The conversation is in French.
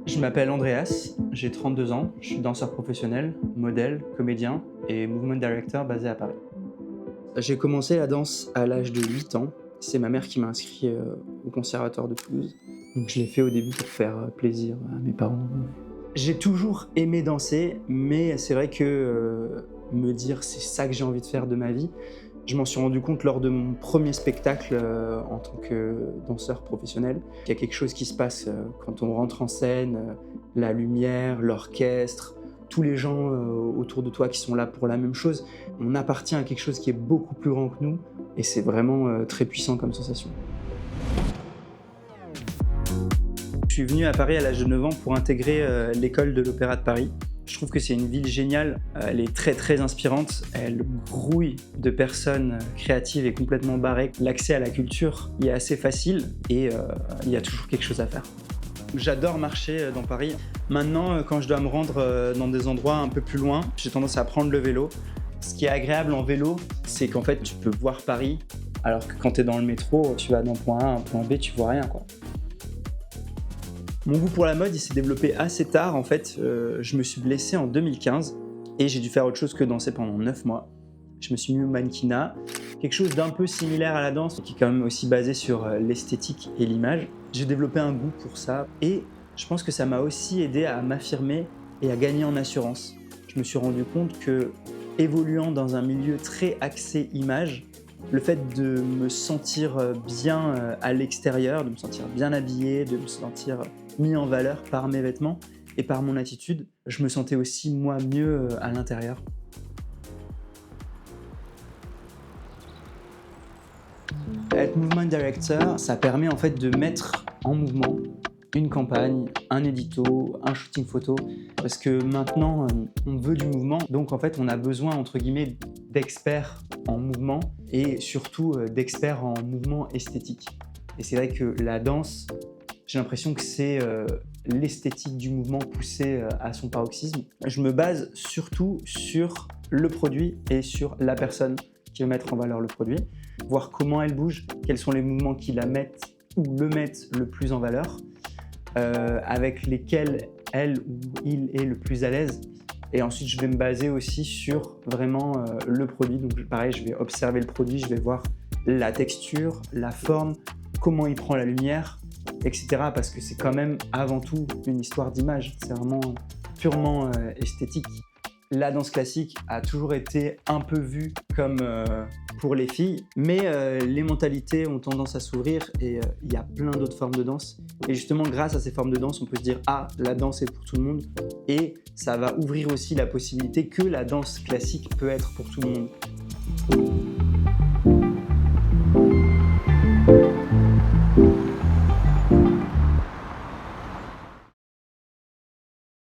Je m'appelle Andreas, j'ai 32 ans, je suis danseur professionnel, modèle, comédien et movement director basé à Paris. J'ai commencé la danse à l'âge de 8 ans. C'est ma mère qui m'a inscrit au conservatoire de Toulouse. Donc je l'ai fait au début pour faire plaisir à mes parents. J'ai toujours aimé danser, mais c'est vrai que me dire c'est ça que j'ai envie de faire de ma vie, je m'en suis rendu compte lors de mon premier spectacle en tant que danseur professionnel. Il y a quelque chose qui se passe quand on rentre en scène, la lumière, l'orchestre, tous les gens autour de toi qui sont là pour la même chose. On appartient à quelque chose qui est beaucoup plus grand que nous et c'est vraiment très puissant comme sensation. Je suis venu à Paris à l'âge de 9 ans pour intégrer l'école de l'Opéra de Paris. Je trouve que c'est une ville géniale, elle est très inspirante, elle grouille de personnes créatives et complètement barrées. L'accès à la culture y est assez facile et il y a toujours quelque chose à faire. J'adore marcher dans Paris. Maintenant, quand je dois me rendre dans des endroits un peu plus loin, j'ai tendance à prendre le vélo. Ce qui est agréable en vélo, c'est qu'en fait tu peux voir Paris, alors que quand tu es dans le métro, tu vas d'un point A à un point B, tu vois rien, quoi. Mon goût pour la mode, il s'est développé assez tard. En fait, je me suis blessé en 2015 et j'ai dû faire autre chose que danser pendant 9 mois. Je me suis mis au mannequinat, quelque chose d'un peu similaire à la danse, qui est quand même aussi basé sur l'esthétique et l'image. J'ai développé un goût pour ça et je pense que ça m'a aussi aidé à m'affirmer et à gagner en assurance. Je me suis rendu compte que, évoluant dans un milieu très axé image, le fait de me sentir bien à l'extérieur, de me sentir bien habillé, de me sentir mis en valeur par mes vêtements et par mon attitude, je me sentais aussi moi mieux à l'intérieur. Être movement director, ça permet en fait de mettre en mouvement une campagne, un édito, un shooting photo, parce que maintenant on veut du mouvement, donc en fait on a besoin entre guillemets d'experts en mouvement et surtout d'experts en mouvement esthétique. Et c'est vrai que la danse, j'ai l'impression que c'est l'esthétique du mouvement poussée à son paroxysme. Je me base surtout sur le produit et sur la personne qui va mettre en valeur le produit, voir comment elle bouge, quels sont les mouvements qui la mettent ou le mettent le plus en valeur, avec lesquels elle ou il est le plus à l'aise. Et ensuite, je vais me baser aussi sur vraiment le produit. Donc pareil, je vais observer le produit, je vais voir la texture, la forme, comment il prend la lumière, etc. Parce que c'est quand même avant tout une histoire d'image. C'est vraiment purement esthétique. La danse classique a toujours été un peu vue comme pour les filles, mais les mentalités ont tendance à s'ouvrir et il y a plein d'autres formes de danse. Et justement, grâce à ces formes de danse, on peut se dire « Ah, la danse est pour tout le monde » et ça va ouvrir aussi la possibilité que la danse classique peut être pour tout le monde.